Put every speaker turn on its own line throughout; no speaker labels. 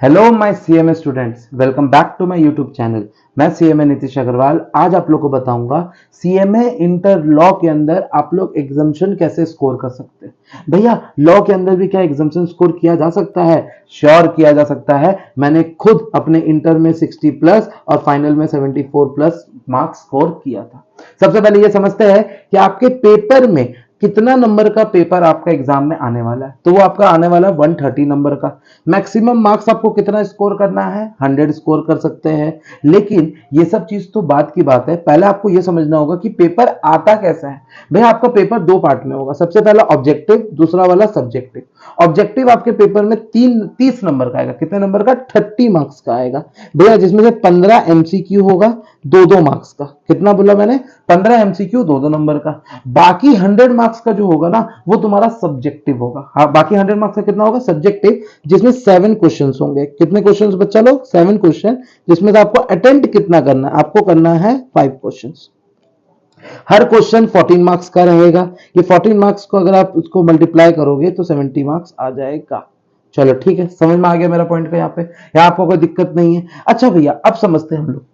Hello my CMA students, welcome back to my YouTube channel. मैं CMA Nitish Agrawal आज आप लोग को बताऊंगा सीएमए इंटर लॉ के अंदर आप लोग एग्जाम्पशन कैसे स्कोर कर सकते हैं। भैया लॉ के अंदर भी क्या एग्जाम्पशन स्कोर किया जा सकता है? श्योर किया जा सकता है। मैंने खुद अपने इंटर में 60 प्लस और फाइनल में 74 प्लस मार्क्स स्कोर किया था। सबसे पहले ये समझते हैं कि आपके पेपर में कितना नंबर का पेपर आपका एग्जाम में आने वाला है। तो वो आपका आने वाला है 130 नंबर का। मैक्सिमम मार्क्स आपको कितना स्कोर करना है? 100 स्कोर कर सकते हैं। लेकिन ये सब चीज तो बात की बात है, पहले आपको ये समझना होगा कि पेपर आता कैसा है। भैया आपका पेपर दो पार्ट में होगा। सबसे पहला ऑब्जेक्टिव, दूसरा वाला सब्जेक्टिव। ऑब्जेक्टिव आपके पेपर में 30 नंबर का आएगा। कितने नंबर का? 30 मार्क्स का आएगा भैया, जिसमें से 15 एमसीक्यू होगा, दो दो मार्क्स का। कितना बोला मैंने? 15 एमसीक्यू, दो दो नंबर का। बाकी 100 मार्क्स का जो होगा ना, वो तुम्हारा सब्जेक्टिव होगा। हाँ, बाकी 100 मार्क्स का कितना होगा? सब्जेक्टिव, जिसमें 7 क्वेश्चंस होंगे। कितने क्वेश्चंस बच्चा लोग? 7 क्वेश्चन, जिसमें से आपको अटेम्प्ट कितना करना है? आपको करना है 5 क्वेश्चंस। हर क्वेश्चन 14 मार्क्स का रहेगा। ये 14 मार्क्स को अगर आप उसको मल्टीप्लाई करोगे तो 70 मार्क्स आ जाएगा। चलो ठीक है, समझ में आ गया मेरा पॉइंट का। यहाँ आपको कोई दिक्कत नहीं है। अच्छा भैया, अब समझते हैं हम लोग।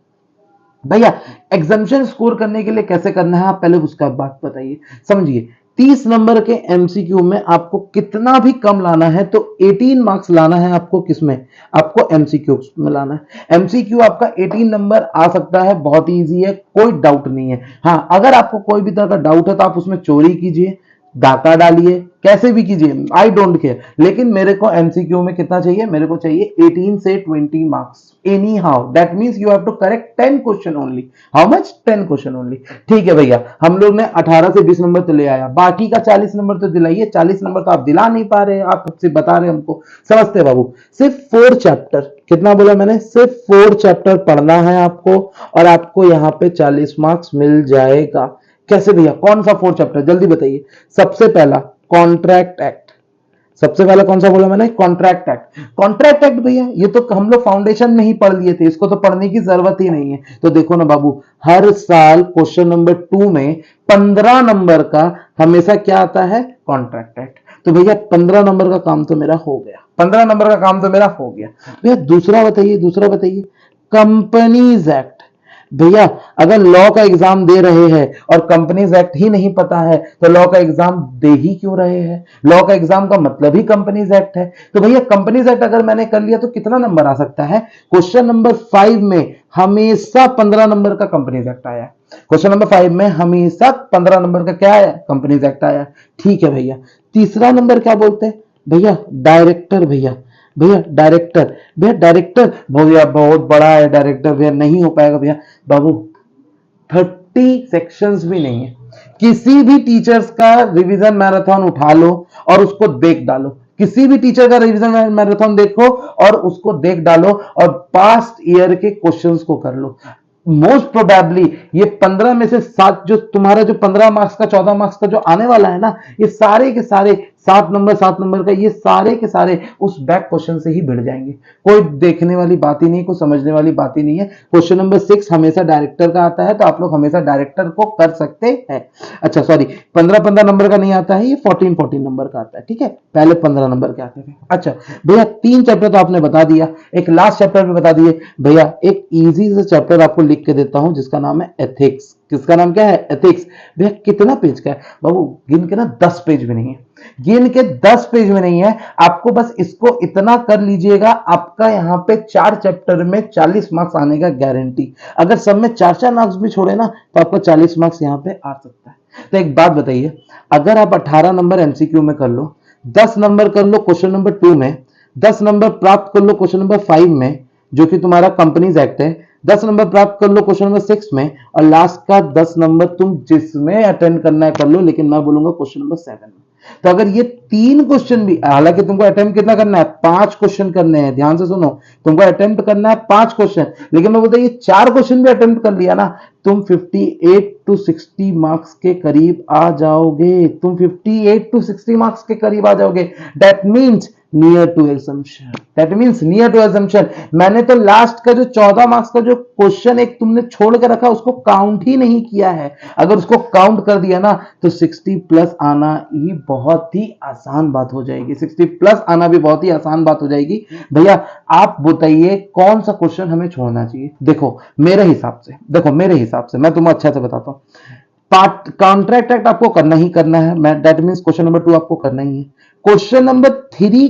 भैया एग्जाम्पशन स्कोर करने के लिए कैसे करना है, आप पहले उसका बात बताइए, समझिए। 30 नंबर के एमसीक्यू में आपको कितना भी कम लाना है तो 18 मार्क्स लाना है आपको। किसमें? आपको एमसीक्यू में लाना है। एमसीक्यू आपका 18 नंबर आ सकता है, बहुत ही इजी है, कोई डाउट नहीं है। हाँ, अगर आपको कोई भी तरह का डाउट है तो आप उसमें चोरी कीजिए, डाका डालिए, कैसे भी कीजिए, आई डोंट केयर। लेकिन मेरे को एमसीक्यू में कितना चाहिए? मेरे को चाहिए 18 से 20 marks anyhow. That means you have to correct 10 question only. How much? 10 question only. ठीक है भैया, हम लोग ने 18 से 20 नंबर तो ले आया, बाकी का 40 नंबर तो दिलाइए। 40 नंबर तो आप दिला नहीं पा रहे, आप सिर्फ बता रहे हमको। समझते बाबू, सिर्फ 4 चैप्टर, कितना बोला मैंने? सिर्फ 4 चैप्टर पढ़ना है आपको और आपको यहाँ पे 40 मार्क्स मिल जाएगा। कैसे भैया? कौन सा 4 चैप्टर, जल्दी बताइए। सबसे पहला कॉन्ट्रैक्ट एक्ट। सबसे पहला कौन सा बोला मैंने? Contract act. कॉन्ट्रैक्ट एक्ट भैया ये तो हम लोग फाउंडेशन में ही पढ़ लिए थे, इसको तो पढ़ने की जरूरत ही नहीं है। तो देखो ना बाबू, हर साल क्वेश्चन नंबर 2 में 15 नंबर का हमेशा क्या आता है? Contract act. तो भैया 15 नंबर का काम तो मेरा हो गया। 15 नंबर का काम तो मेरा हो गया। भैया दूसरा बताइए, दूसरा बताइए। Companies act. भैया अगर लॉ का एग्जाम दे रहे हैं और कंपनीज एक्ट ही नहीं पता है तो लॉ का एग्जाम दे ही क्यों रहे हैं? लॉ का एग्जाम का मतलब ही कंपनीज एक्ट है। तो भैया कंपनीज एक्ट अगर मैंने कर लिया तो कितना नंबर आ सकता है? क्वेश्चन नंबर 5 में हमेशा 15 नंबर का कंपनीज एक्ट आया। क्वेश्चन नंबर 5 में हमेशा 15 नंबर का क्या आया? कंपनीज एक्ट आया। ठीक है भैया, तीसरा नंबर क्या बोलते हैं? भैया डायरेक्टर। भैया भैया डायरेक्टर, भैया डायरेक्टर भैया बहुत बड़ा है डायरेक्टर, भैया नहीं हो पाएगा भैया। बाबू 30 सेक्शंस भी नहीं है। किसी भी टीचर्स का रिवीजन मैराथन उठा लो और उसको देख डालो। किसी भी टीचर का रिवीजन मैराथन देखो और उसको देख डालो और पास्ट ईयर के क्वेश्चंस को कर लो। मोस्ट प्रोबेबली ये 15 में से 7, जो तुम्हारा जो 15 मार्क्स का 14 मार्क्स का जो आने वाला है ना, ये सारे के सारे 7 नंबर का, ये सारे के सारे उस बैक क्वेश्चन से ही भिड़ जाएंगे। कोई देखने वाली बात ही नहीं, कोई समझने वाली बात ही नहीं है। क्वेश्चन नंबर 6 हमेशा डायरेक्टर का आता है तो आप लोग हमेशा डायरेक्टर को कर सकते हैं। अच्छा सॉरी, 15 नंबर का नहीं आता है, ये 14 नंबर का आता है। ठीक है, पहले 15 नंबर के आते थे। अच्छा भैया 3 चैप्टर तो आपने बता दिया, एक लास्ट चैप्टर भी बता दिए। भैया एक इजी से चैप्टर आपको लिख के देता हूं जिसका नाम है एथिक्स। किसका नाम क्या है? एथिक्स। भैया कितना पेज का है बाबू? गिन के ना 10 पेज में नहीं है, गिन के 10 पेज में नहीं है। आपको बस इसको इतना कर लीजिएगा, आपका यहाँ पे 4 चैप्टर में 40 मार्क्स आने का गारंटी। अगर सब में 4-4 मार्क्स भी छोड़े ना तो आपको 40 मार्क्स यहाँ पे आ सकता है। तो एक बात बताइए, अगर आप 18 नंबर एमसीक्यू में कर लो, 10 नंबर कर लो क्वेश्चन नंबर 2 में, 10 नंबर प्राप्त कर लो क्वेश्चन नंबर 5 में जो कि तुम्हारा कंपनीज एक्ट है, 10 नंबर प्राप्त कर लो क्वेश्चन नंबर 6 में, और लास्ट का 10 नंबर तुम जिसमें अटेंड करना है कर लो, लेकिन मैं बोलूंगा क्वेश्चन नंबर 7 में। तो अगर ये 3 क्वेश्चन भी, हालांकि तुमको अटेम्प्ट कितना करना है? 5 क्वेश्चन करने हैं, ध्यान से सुनो, तुमको अटेम्प्ट करना है 5 क्वेश्चन, लेकिन मैं बोलता हूं ये 4 क्वेश्चन भी अटेम्प्ट कर लिया ना, तुम 58 to 60 मार्क्स के करीब आ जाओगे। तुम 58 to 60 मार्क्स के करीब आ जाओगे। That means near to assumption, that means near to assumption. मैंने तो लास्ट का जो 14 मार्क्स का जो क्वेश्चन एक तुमने छोड़ के रखा उसको काउंट ही नहीं किया है। अगर उसको काउंट कर दिया ना तो 60 प्लस आना ही बहुत ही आसान बात हो जाएगी। 60 प्लस आना भी बहुत ही आसान बात हो जाएगी। भैया आप बताइए कौन सा क्वेश्चन हमें छोड़ना चाहिए। देखो मेरे हिसाब से मैं तुम्हें अच्छा से बताता हूँ। पार्ट कॉन्ट्रैक्ट एक्ट आपको करना ही करना है, मैं दैट मीन्स क्वेश्चन नंबर 2 आपको करना ही है। क्वेश्चन नंबर 3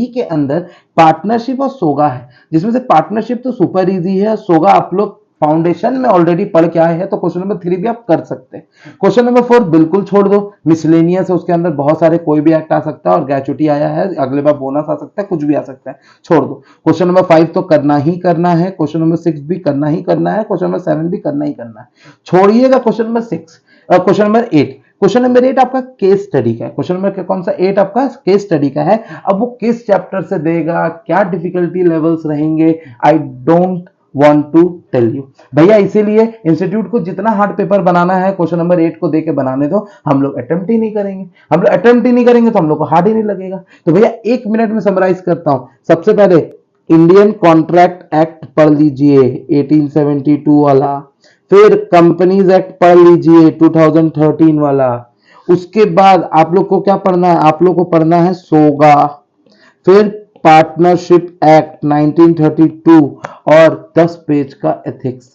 के अंदर पार्टनरशिप और सोगा है, जिसमें से पार्टनरशिप तो सुपर इजी है, सोगा आप लोग फाउंडेशन में ऑलरेडी पढ़ के आए हैं, तो क्वेश्चन नंबर 3 भी आप कर सकते हैं। क्वेश्चन नंबर 4 बिल्कुल छोड़ दो, मिसलेनियस है, उसके अंदर बहुत सारे कोई भी एक्ट आ सकता है, और ग्रेचुटी आया है, अगले बार बोनस आ सकता है, कुछ भी आ सकता है, छोड़ दो। क्वेश्चन नंबर 5 तो करना ही करना है, क्वेश्चन नंबर 6 भी करना ही करना है, क्वेश्चन नंबर 7 भी करना ही करना है। छोड़िएगा क्वेश्चन नंबर 8 आपका केस स्टडी का है। क्वेश्चन नंबर कौन सा 8 आपका केस स्टडी का है। अब वो किस चैप्टर से देगा, क्या डिफिकल्टी लेवल्स रहेंगे, I don't want to tell you भैया। इसीलिए इंस्टीट्यूट को जितना हार्ड पेपर बनाना है क्वेश्चन नंबर 8 को देके बनाने दो, हम लोग अटेम्प्ट ही नहीं करेंगे, तो हम लोग को हार्ड ही नहीं लगेगा। तो भैया 1 मिनट में समराइज करता हूं। सबसे पहले इंडियन कॉन्ट्रैक्ट एक्ट पढ़ लीजिए 1872 वाला, फिर कंपनीज एक्ट पढ़ लीजिए 2013 वाला। उसके बाद आप लोग को क्या पढ़ना है, आप लोग को पढ़ना है सोगा, फिर पार्टनरशिप एक्ट 1932 और 10 पेज का एथिक्स।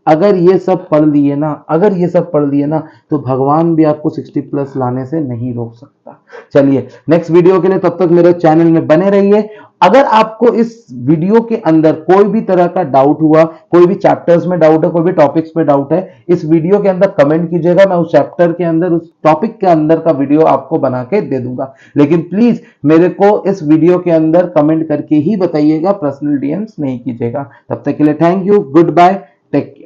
अगर ये सब पढ़ लिए ना तो भगवान भी आपको 60 प्लस लाने से नहीं रोक सकता। चलिए नेक्स्ट वीडियो के लिए तब तक मेरे चैनल में बने रहिए। अगर आपको इस वीडियो के अंदर कोई भी तरह का डाउट हुआ, कोई भी चैप्टर्स में डाउट है, कोई भी टॉपिक्स में डाउट है, इस वीडियो के अंदर कमेंट कीजिएगा, मैं उस चैप्टर के अंदर उस टॉपिक के अंदर का वीडियो आपको बना के दे दूंगा। लेकिन प्लीज मेरे को इस वीडियो के अंदर कमेंट करके ही बताइएगा, पर्सनल डीएम्स नहीं कीजिएगा। तब तक के लिए thank you, goodbye, take care.